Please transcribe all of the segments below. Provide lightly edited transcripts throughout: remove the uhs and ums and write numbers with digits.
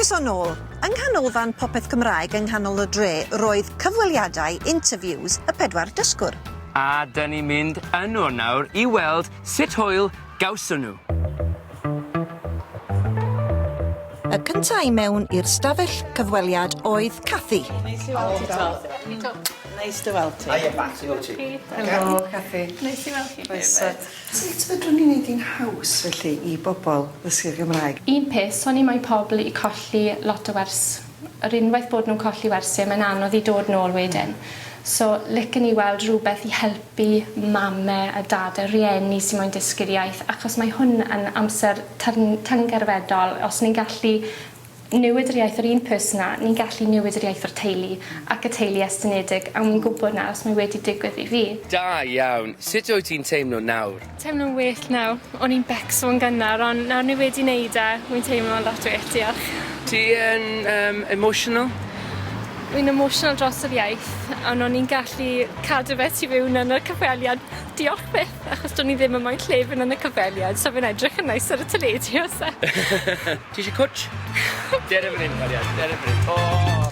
Croeso nôl. Yng nghanolfan popeth Cymraeg yng nghanol y dre, roedd cyfweliadau, interviews y 4 dysgwr. A dyn ni'n mynd yno nawr I weld sut hwyl gawson nhw. Y cyntaf I mewn i'r stafell cyfweliad oedd Cathy. Neis I weld ti. Neis I weld ti. Hiya, Bax, I weld ti. Helo, Cathy. Neis I weld chi. Sut fedrwn ni'n neud i'n haws felly I bobl ddysgu Cymraeg? Un peth, so ni mae pobl I colli lot o wers. Yr unwaith bod nhw'n colli wersiau, mae'n anodd I dod nôl wedyn. So, licen I weld rhywbeth I helpu mamau a dadau, rieni sy'n moyn dysgu'r iaith, achos mae hwn yn amser tangerfedol. Os ni'n gallu newid yr iaith o'r un person na, ni'n gallu newid yr iaith o'r teulu ac y teulu estynedig, a mi'n gwybod na os mae wedi digwydd I fi. Da iawn. Sut wyt ti'n teimlo nawr? Teimlo'n well nawr. O'n i'n becso yn gynnar, ond nawr ni wedi wneud e, wy'n teimlo'n lot well, diolch. Ti yn emotional? Wy'n emotional dros yr iaith, ond o'n i'n gallu cadw fe tu fewn yn y cyfweliad. Diolch byth, achos do'n I ddim yn moyn llefyn yn y cyfweliad, so fe'n edrych yn neis ar y teledu os e. Ti eisiau cwtch? Der fan hyn, Marian, der fan hyn.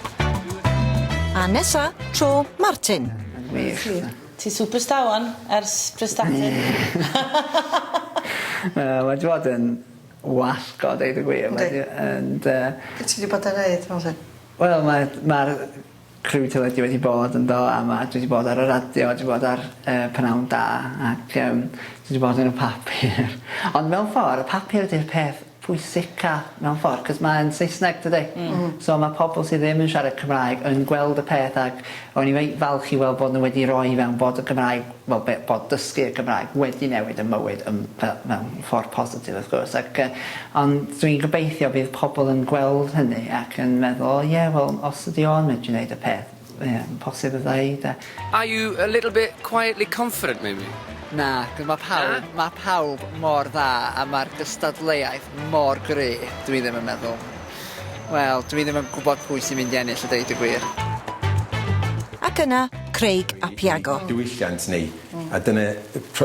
A nesa, tro Martin. Ti superstar wan ers prystadau? Mae wedi bod yn wasg o deud y gwir. Ti wedi bod yn neud, Martin? Wel, mae'r criw teledu wedi bod yn do, a dwi wedi bod ar y radio, wedi bod ar Pnawn Da, ac dwi wedi bod yn y papur. Ond mewn ffordd, y papur ydy'r peth pwysica mewn ffordd, cos mae'n Saesneg, dydy. So mae pobl sydd ddim yn siarad Cymraeg yn gweld y peth, ac o'n I falch I weld bod nhw wedi rhoi fewn bod y Cymraeg, wel, bod dysgu y Cymraeg wedi newid y mywyd mewn ffordd positif, wrth gwrs. Ond dwi'n gobeithio bydd pobl yn gweld hynny ac yn meddwl, wel, os ydi o'n medru wneud y peth, posib y ddweud. Are you a little bit quietly confident, maybe? Na, mae pawb mor dda a mae'r gystadleuaeth mor gry, dwi ddim yn meddwl. Wel, dwi ddim yn gwybod pwy sy'n mynd I ennill y deud y gwir. Ac yna, Craig a Piago. Diwylliant ni. A dyna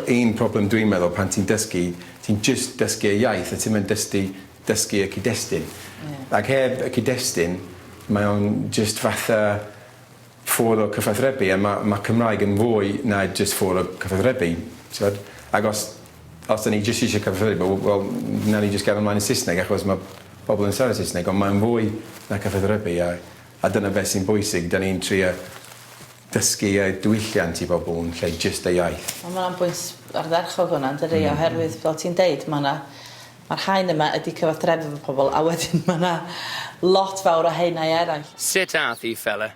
un problem dwi'n meddwl pan ti'n dysgu, ti'n just dysgu y iaith a ti'n mynd dysgu y cyd-destun. Ac heb y cyd-destun, mae o'n just fatha ffwrdd o cyfathrebu, a mae Cymraeg yn fwy na just ffwrdd o cyfathrebu. Ac os da ni just eisiau cyfathrebu, wel, na ni just gael ymlaen yn Saesneg, achos mae pobl yn siarad Saesneg, ond mae'n fwy na cyfathrebu, a dyna beth sy'n bwysig. Da ni'n trio dysgu y diwylliant I bobl yn lle just y iaith. Mae'n bwynt ardderchog hwnna, dydy, oherwydd, fel ti'n deud, mae'r haen yma ydy cyfathrebu fy pobl, a wedyn mae lot fawr o haenau eraill. Sut ath I, fella?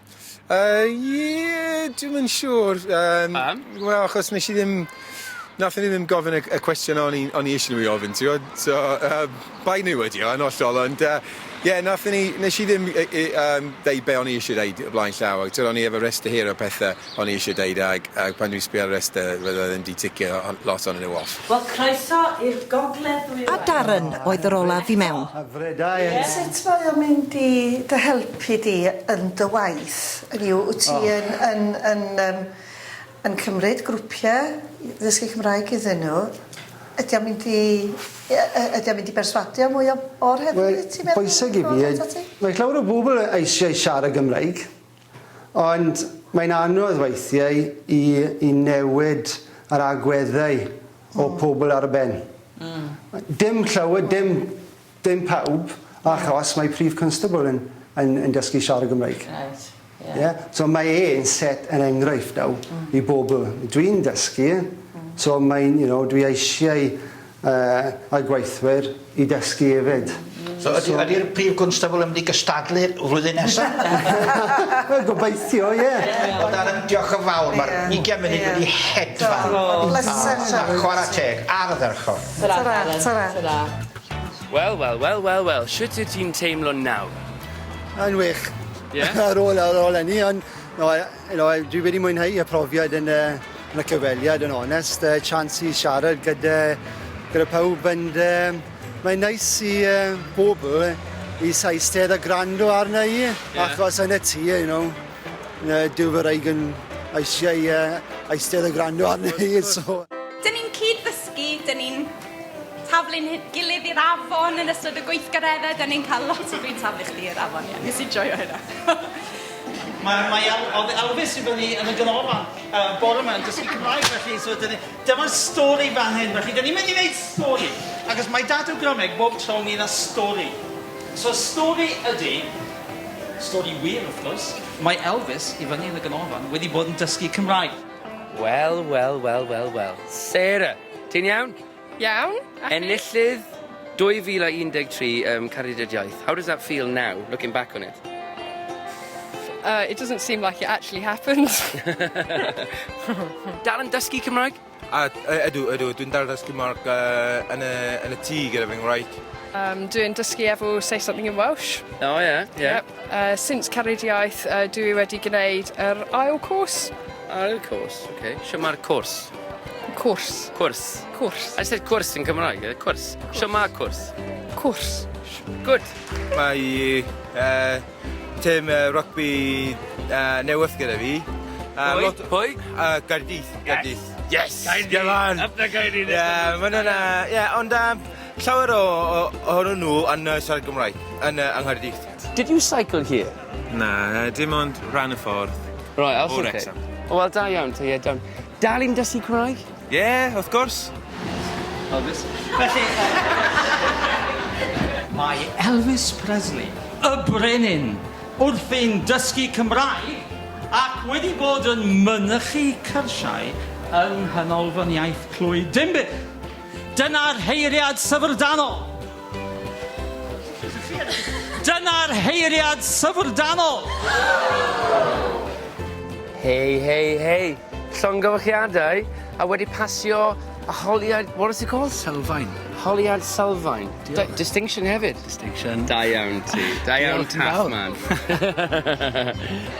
Dwi'n yn siŵr. Wel, achos nes I ddim... Nathon ni ddim gofyn y cwestiwn o'n I eisiau nhw I ofyn, ti'n gwybod? So, bai nhw ydi o, yn hollol, ond nes I ddim deud be o'n I eisiau deud o blaen llaw. O'n I efo rest hir o pethau o'n I eisiau deud, ac pan dwi'n sbio ar rest, fydda ddim di ticio lot o'n nhw off. Wel, croeso i'r gogledd. A Darren oedd yr olaf I mewn. Sut mae o'n mynd I dy helpu di yn dy waith? Wyt ti yn cymryd grwpiau ddysgu Cymraeg iddyn nhw? Ydy o'n mynd I berswadio mwy o'r heddlu? Pwysig I fi. Mae llawer o bobl eisiau siarad Gymraeg, ond mae'n anodd weithiau I newid yr agweddau o pobl ar y ben. Dim llawer, dim pawb, achos mae prif constable yn dysgu siarad Gymraeg. So mae e'n set yn enghraifft I bobl. Dwi'n dysgu, so dwi eisiau a gweithwyr I dysgu hefyd. So ydy'r prif constable yn mynd I gystadlu flwyddyn nesaf? Gobeithio, O Darren, diolch yn fawr. Mae'r 20 munud wedi hedfan. Chwarae teg, ardderchog. Tara. Wel. Sut wyt ti'n teimlo nawr? Yn wych. Ar ôl hynny, ond dwi wedi mwynhau y profiad yn y cyfweliad yn onest. Chance I siarad gyda pawb, mae'n neis I bobl I saestedd a grando arna I, achos yn y tŷ, dyw fy rhaid yn eisiau eistedd a grando arna I. Dyn ni'n cyd-ddysgu, dyn ni'n taflu'n gilydd i'r afon yn ystod y gweithgareddau. Da ni'n cael lot o fi'n taflu chdi i'r afon, ie. Nes i joio hynna. Mae Elvis i fyny yn y ganolfan bore yma yn dysgu Cymraeg, felly, so dyma'r stori fan hyn, felly, da ni'n mynd i wneud stori, ac mae dad o Gymraeg bob tro ni yna stori. So, stori ydy, stori wir, wrth gwrs, mae Elvis i fyny yn y ganolfan wedi bod yn dysgu Cymraeg. Wel. Sarah, ti'n iawn? Iawn. Enillydd 2013 Caredigaeth. How does that feel now, looking back on it? It doesn't seem like it actually happened. Dal yn dysgu Cymraeg? Ydw. Dwi'n dal dysgu Cymraeg yn y tŷ gyda fi'n Ngwraig. Dwi'n dysgu efo Say Something in Welsh. Oh, yeah. Yep. Since Caredigaeth, dwi wedi gwneud yr ail cwrs. Ail cwrs, okay. Sio mae'r cwrs? Cwrs. I said cwrs yn Cymraeg, cwrs. Sio mae'r cwrs? Cwrs. Good. Mae tîm rugby newydd gyda fi. Pwy? Gaerdydd. Yes! Gaerdydd! Up the Gaerdydd! Ond llawer ohonyn nhw yn siarad Gymraeg, yn Nghaerdydd. Did you cycle here? Na, dim ond rhan y ffordd. Right, I'll O'r okay. Wrexham. Wel, da iawn, te, ie, dawn. Dal i'n dysgu Cymraeg? Wrth gwrs. Elvis. Felly, mae Elvis Presley, y brenin, wrth ein dysgu Cymraeg ac wedi bod yn mynychu cyrsiau yng nghanolfan iaith Clwyd Dimbych. Dyna'r heiriad syfrdanol. Dyna'r heiriad syfrdanol. Hei. Llongyfarchiadau a wedi pasio a holiad, what is it called? Sylfaen. Holiad sylfaen. Distinction hefyd. Distinction. Da iawn ti. Da iawn taff, man.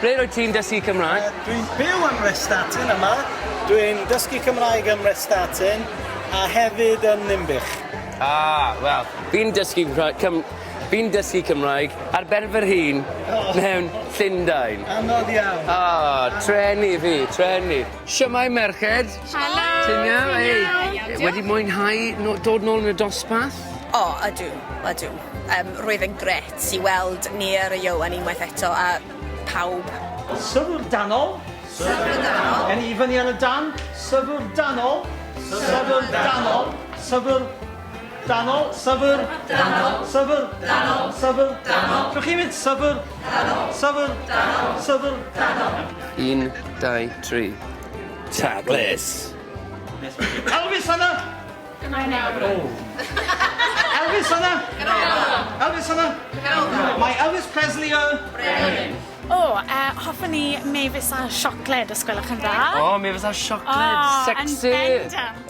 Ble roedd ti'n dysgu Cymraeg? Dwi'n byw am Restatyn yma. Dwi'n dysgu Cymraeg am Restatyn a hefyd yn Nimbych. Wel, fi'n dysgu Cymraeg ar ben fy hun mewn Llundain. Anodd iawn. Treni. Siamai merched. Helo. Ti'n iawn? Wedi mwynhau dod nôl yn y dosbarth? Ydw. Roedd yn gret i weld ni ar y Iowan unwaith eto a pawb. Syfrdanol. En i fyny ar y dan. Syfrdanol. Rwy'ch chi'n mynd syfr. 1, 2, 3. Taglis. Elvis yna! Elvis yna! Mae Elvis Presley yn... Hoffwn ni mefus a siocled, os gwelwch yn dda. Mefus a siocled, sexy.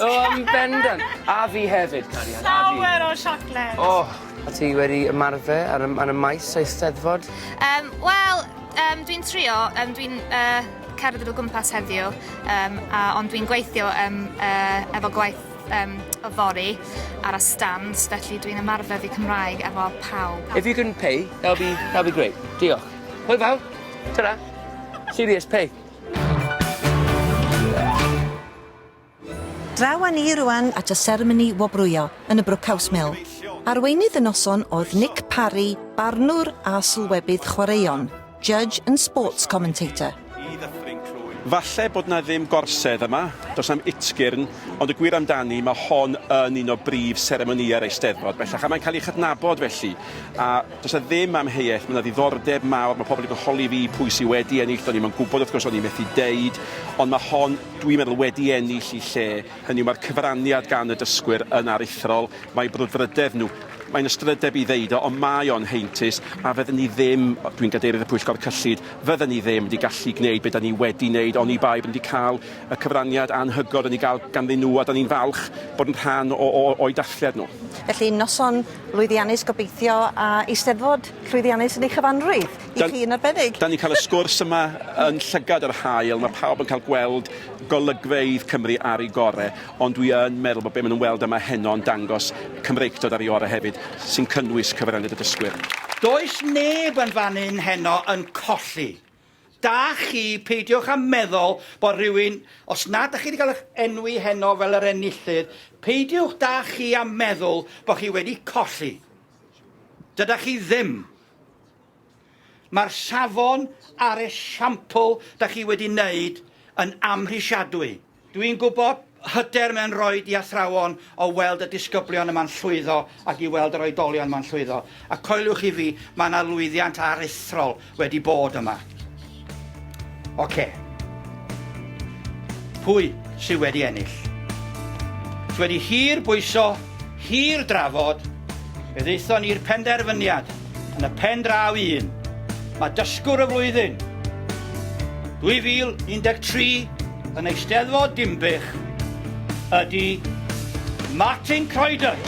Yn bendant. A fi hefyd, Cariad. Llawer o siocled. A ti wedi ymarfer ar y maes Eisteddfod? Dwi'n trio, dwi'n cerdded o gwmpas heddiw, ond dwi'n gweithio efo gwaith o fori ar y stand, felly dwi'n ymarfer fi Cymraeg efo pawb. If you can pay, that'll be great. Diolch. Hwyl fawr. Ta-ra. Serious, pay. Draw â ni rwan at y Seremoni Wobrwyo yn y Brookhouse Mill. Arweinydd y noson oedd Nick Parry, barnwr a sylwebydd chwaraeon, judge and sports commentator. Falle bod na ddim gorsedd yma, does na'm itgyrn, ond y gwir amdani mae hon yn un o brif seremoniau'r Eisteddfod. Bellach a mae'n cael ei chydnabod felly. A does na ddim amheuaeth, mae na ddiddordeb mawr, mae pobl yn holi fi pwy sydd wedi ennill, do'n ni'n gwybod wrth gwrs o'n i'n methu deud, ond mae hon, dwi'n meddwl, wedi ennill i lle. Hynny yw, mae'r cyfraniad gan y dysgwyr yn aruthrol, mae brwdfrydedd nhw. Mae'n ystrydeb i ddeud o, ond mae o'n heintus, a fydden ni ddim, dwi'n gadeirydd y pwyllgor cyllid, fydden ni ddim wedi gallu gwneud beth da ni wedi wneud, ond i bai bod ni wedi cael y cyfraniad anhygol yn ei gael ganddyn nhw, a da ni'n falch bod yn rhan o'i dathliad nhw. Felly noson lwyddiannus gobeithio a Eisteddfod llwyddiannus yn ei chyfanrwydd i chi yn arbennig. Da ni'n cael y sgwrs yma yn llygad yr hael, mae pawb yn cael gweld golygfeydd Cymru ar ei gorau, ond dwi yn meddwl bod be maen nhw'n weld yma heno'n dangos Cymreictod ar ei orau hefyd, sy'n cynnwys cyfraniad y dysgwyr. Does neb yn fan hyn heno yn colli. Da chi peidiwch am meddwl bod rhywun, os nad ydych chi wedi cael eich enwi heno fel yr enillydd, Peidiwch da chi am meddwl bod chi wedi colli. Dyda chi ddim. Mae'r safon a'r esiampl da chi wedi wneud yn amhrisiadwy. Dwi'n gwybod hyder mewn roed i athrawon o weld y disgyblion yma'n llwyddo ac i weld yr oedolion yma'n llwyddo. A coelwch i fi, mae yna lwyddiant aruthrol wedi bod yma. Oce. Pwy sydd wedi ennill? Sydd wedi hir bwyso, hir drafod, fe ddeithon ni'r penderfyniad yn y pen draw un. Mae Dysgwr y Flwyddyn 2013 yn Eisteddfod Dimbych ydy Martin Croydon.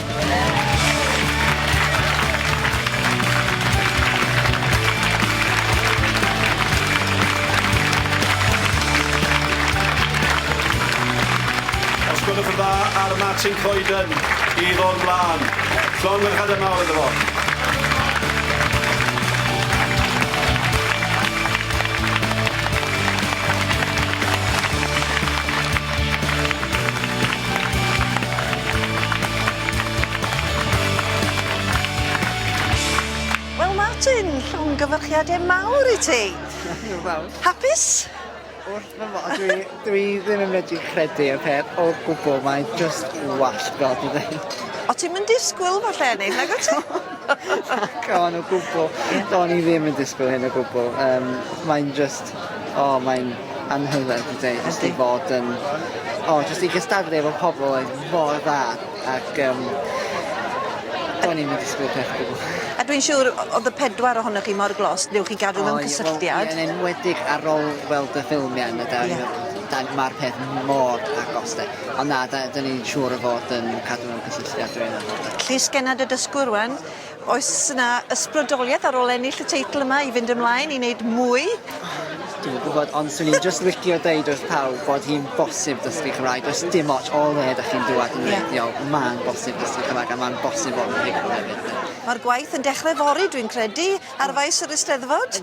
Osgwydwch yn dda ar Martin Croydon i ddod mlaen. Llongyfarchiadau mawr iddo fo. Wel Martin, llongyfarchiadau mawr I ti. Hapus? Wrth fy modd, dwi ddim yn medru credu y peth o gwbl, mae'n just wallt fel dwi'n dweud. O ti'n mynd disgwyl falle ennill, nag o ti? O'n o gwbl, do'n I ddim yn disgwyl hyn o gwbl. Mae'n just, mae'n anhygoel dwi'n dweud, just I fod yn, just I gystadlu efo pobl mor dda, ac do'n I'm yn disgwyl peth o gwbl. A dwi'n siŵr oedd y 4 ohonoch chi mor glos, newch chi gadw mewn cysylltiad. Yn enwedig ar ôl weld y ffilmiau yna, mae'r peth mor agos. Ond na, dyn ni'n siŵr o fod yn cadw mewn cysylltiad dwi'n meddwl. Llys genad y dysgwr wan, oes yna ysbrydoliaeth ar ôl ennill y teitl yma I fynd ymlaen I wneud mwy? Dwi'n gwybod, ond swn i'n just licio deud wrth pawb bod hi'n bosib dysgu Cymraeg. Does dim ots o le ydych chi'n dŵad yn reiddiol. Mae'n bosib dysgu Cymraeg a mae'n bosib fod yn rhywbeth hefyd. Mae'r gwaith yn dechrau fori, dwi'n credu, ar faes yr Eisteddfod.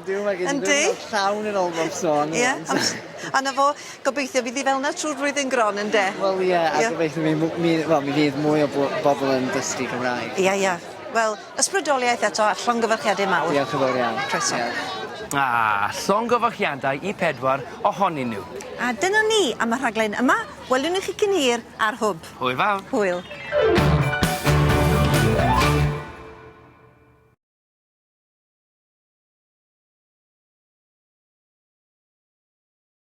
Yndi? Llawn yn ôl bob sôn. A na fo, gobeithio fydd I fel yna trwy'r flwyddyn gron, ynddo? Wel a gobeithio mi fydd mwy o bobl yn dysgu Cymraeg. Ie. Wel, ysbrydoliaeth eto a llongyfarchiadau mawr. Diolch yn fawr iawn. Croeso. Llongyfarchiadau I 4 ohonyn nhw. A dyna ni am y rhaglen yma. Welwn I chi cyn hir ar hwb. Hwyl fawr. Hwyl.